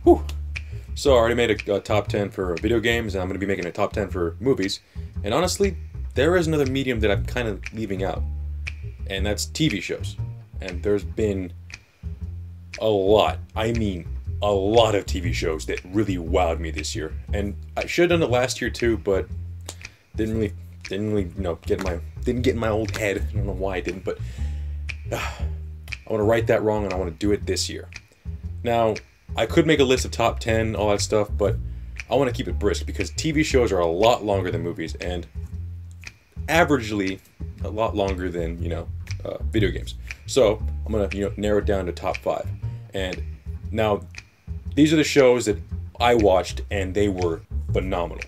Whew. So I already made a top 10 for video games, and I'm going to be making a top 10 for movies. And honestly, there is another medium that I'm kind of leaving out, and that's TV shows. And there's been a lot, I mean a lot of TV shows that really wowed me this year. And I should have done it last year too, but didn't really, didn't get in my old head. I don't know why I didn't, but I want to right that wrong, and I want to do it this year. Now, I could make a list of top 10, all that stuff, but I want to keep it brisk because TV shows are a lot longer than movies, and averagely a lot longer than, video games. So I'm going to, narrow it down to top 5. And now, these are the shows that I watched, and they were phenomenal.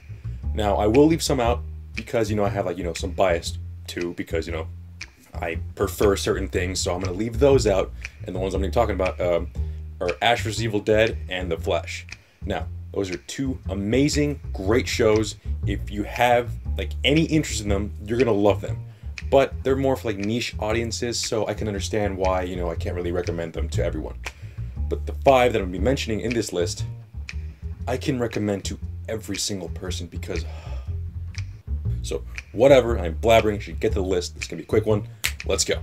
Now, I will leave some out because, I have, some bias too, because, I prefer certain things, so I'm going to leave those out, and the ones I'm going to be talking about are Ash vs. Evil Dead and The Flash. Now, those are two amazing, great shows. If you have, any interest in them, you're going to love them. But they're more for, niche audiences, so I can understand why, I can't really recommend them to everyone. But the 5 that I'm going to be mentioning in this list, I can recommend to every single person because... So, whatever, I'm blabbering, you should get to the list. It's going to be a quick one. Let's go.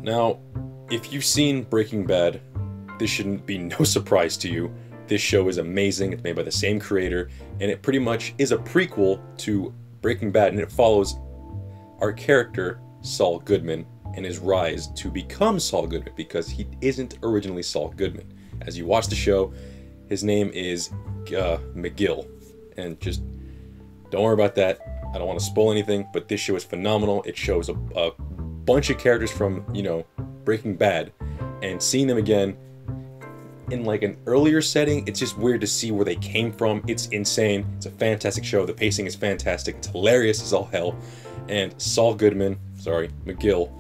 Now, if you've seen Breaking Bad, this shouldn't be no surprise to you. This show is amazing. It's made by the same creator, and it pretty much is a prequel to Breaking Bad, and it follows our character, Saul Goodman, and his rise to become Saul Goodman, because he isn't originally Saul Goodman. As you watch the show, his name is McGill, and just don't worry about that. I don't want to spoil anything, but this show is phenomenal. It shows a bunch of characters from, Breaking Bad, and seeing them again in an earlier setting, it's just weird to see where they came from. It's insane. It's a fantastic show. The pacing is fantastic. It's hilarious as all hell. And Saul Goodman, McGill,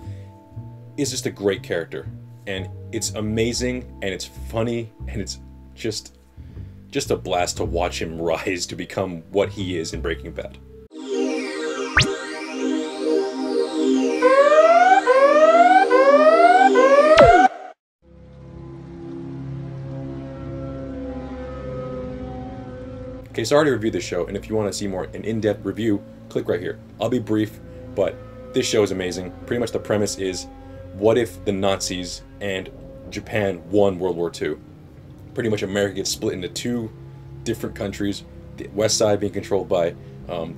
is just a great character. And it's amazing, and it's funny, and it's just a blast to watch him rise to become what he is in Breaking Bad. Okay, so I already reviewed this show, and if you want to see more an in-depth review, click right here. I'll be brief, but this show is amazing. Pretty much the premise is, what if the Nazis and Japan won World War II? Pretty much America gets split into two different countries, the west side being controlled by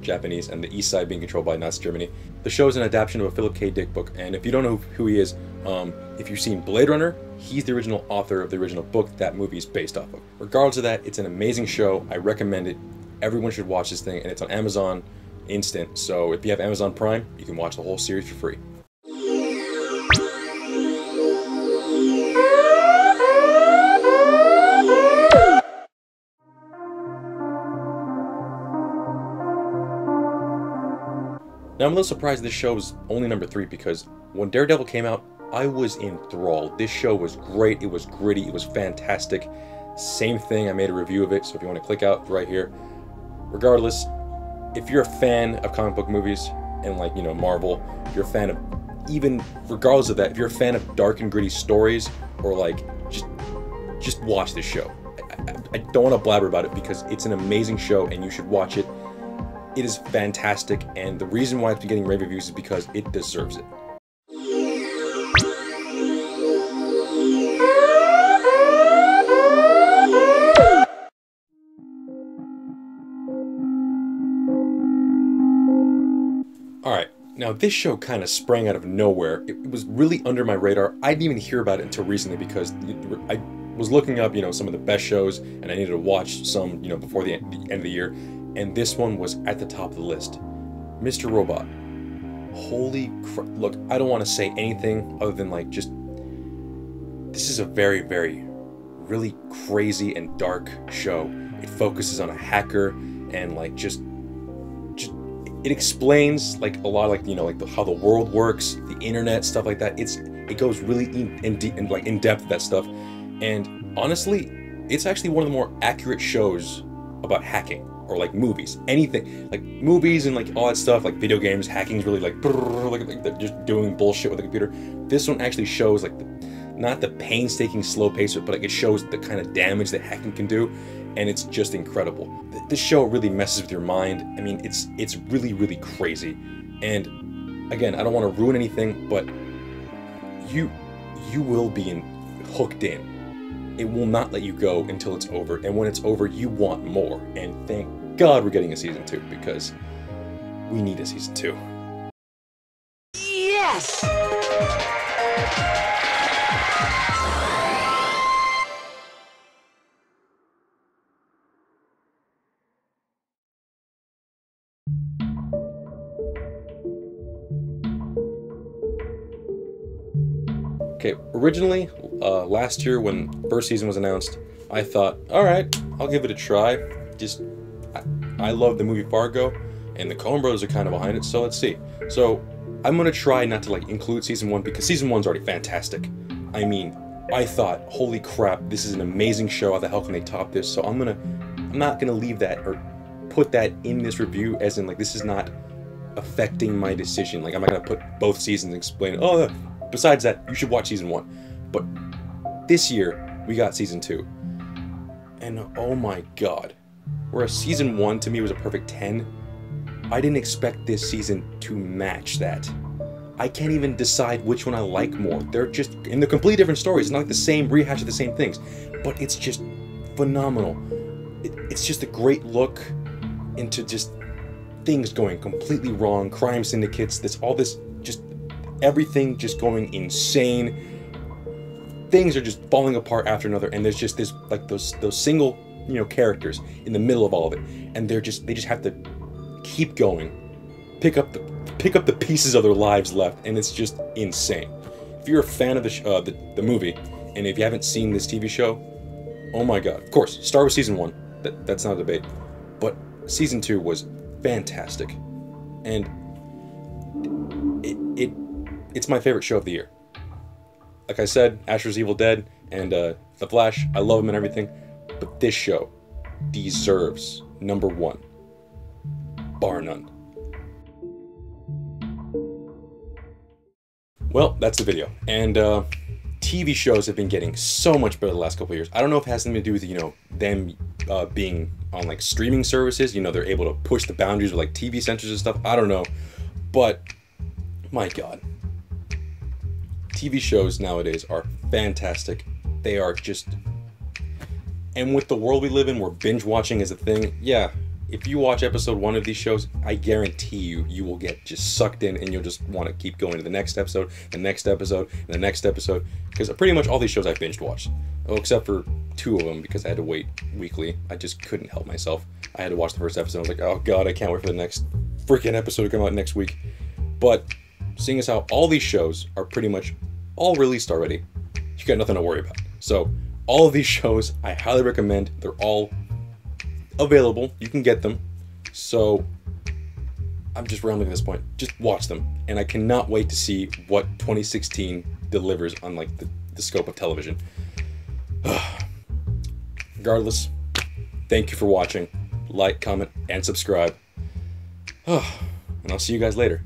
Japanese, and the east side being controlled by Nazi Germany. The show is an adaptation of a Philip K. Dick book, and if you don't know who he is, if you've seen Blade Runner, he's the original author of the original book that movie is based off of. Regardless of that, it's an amazing show. I recommend it. Everyone should watch this thing, and it's on Amazon Instant, so if you have Amazon Prime, you can watch the whole series for free. Now, I'm a little surprised this show is only number 3 because when Daredevil came out, I was enthralled. This show was great, it was gritty, it was fantastic. Same thing, I made a review of it, so if you want to click out right here. Regardless, if you're a fan of comic book movies and Marvel, if you're a fan of, even regardless of that, if you're a fan of dark and gritty stories, or just watch this show. I don't want to blabber about it because it's an amazing show and you should watch it. It is fantastic, and the reason why it's been getting rave reviews is because it deserves it. Alright, now this show kind of sprang out of nowhere. It was really under my radar. I didn't even hear about it until recently because I was looking up, some of the best shows, and I needed to watch some, before the end of the year. And this one was at the top of the list. Mr. Robot. Holy crap. Look, I don't want to say anything other than this is a very, very, really crazy and dark show. It focuses on a hacker and it explains a lot how the world works, the internet, stuff like that. It goes really in depth with that stuff. And honestly, it's actually one of the more accurate shows about hacking, or like movies, anything, like movies and like all that stuff, like video games, hacking is really like they're just doing bullshit with the computer. This one actually shows like not the painstaking slow pace, but like it shows the kind of damage that hacking can do, and it's just incredible. This show really messes with your mind. I mean, it's really, really crazy. And again, I don't want to ruin anything, but you will be hooked in. It will not let you go until it's over, and when it's over, you want more. And thank God we're getting a season 2, because we need a season 2. Yes! Okay, originally, last year when first season was announced, I thought, alright, I'll give it a try. I love the movie Fargo, and the Coen Brothers are kind of behind it, so let's see. So, I'm gonna try not to like include season 1, because season 1's already fantastic. I mean, I thought, holy crap, this is an amazing show, how the hell can they top this? So I'm not gonna leave that, or put that in this review, as in like, this is not affecting my decision. Like, I'm not gonna put both seasons and explain, oh, besides that, you should watch season 1. But this year, we got season 2. And oh my god. Whereas season 1 to me was a perfect 10, I didn't expect this season to match that. I can't even decide which one I like more. They're completely different stories. It's not like the same rehash of the same things. But it's just phenomenal. It's just a great look into just things going completely wrong, crime syndicates, everything just going insane. Things are just falling apart after another, and there's just this like those single characters in the middle of all of it, and they just have to keep going, pick up the pieces of their lives left, and it's just insane. If you're a fan of the movie, and if you haven't seen this TV show, oh my god! Of course, start with season 1. That's not a debate, but season 2 was fantastic, and it's my favorite show of the year. Like I said, Asher's Evil Dead and The Flash, I love them and everything, but this show deserves number 1, bar none. Well, that's the video, and TV shows have been getting so much better the last couple of years. I don't know if it has something to do with them being on like streaming services. They're able to push the boundaries with like TV centers and stuff. I don't know, but my god. TV shows nowadays are fantastic. They are just... And with the world we live in, where binge watching is a thing, yeah, if you watch episode 1 of these shows, I guarantee you will get just sucked in, and you'll just want to keep going to the next episode, the next episode, and the next episode, because pretty much all these shows I binged watched. Oh, except for 2 of them, because I had to wait weekly. I just couldn't help myself. I had to watch the first episode. I was like, oh god, I can't wait for the next freaking episode to come out next week. But seeing as how all these shows are pretty much all released already, you got nothing to worry about. So all of these shows I highly recommend. They're all available. You can get them. So I'm just rambling at this point. Just watch them, and I cannot wait to see what 2016 delivers on like the scope of television. Regardless, thank you for watching. Like, comment, and subscribe. And I'll see you guys later.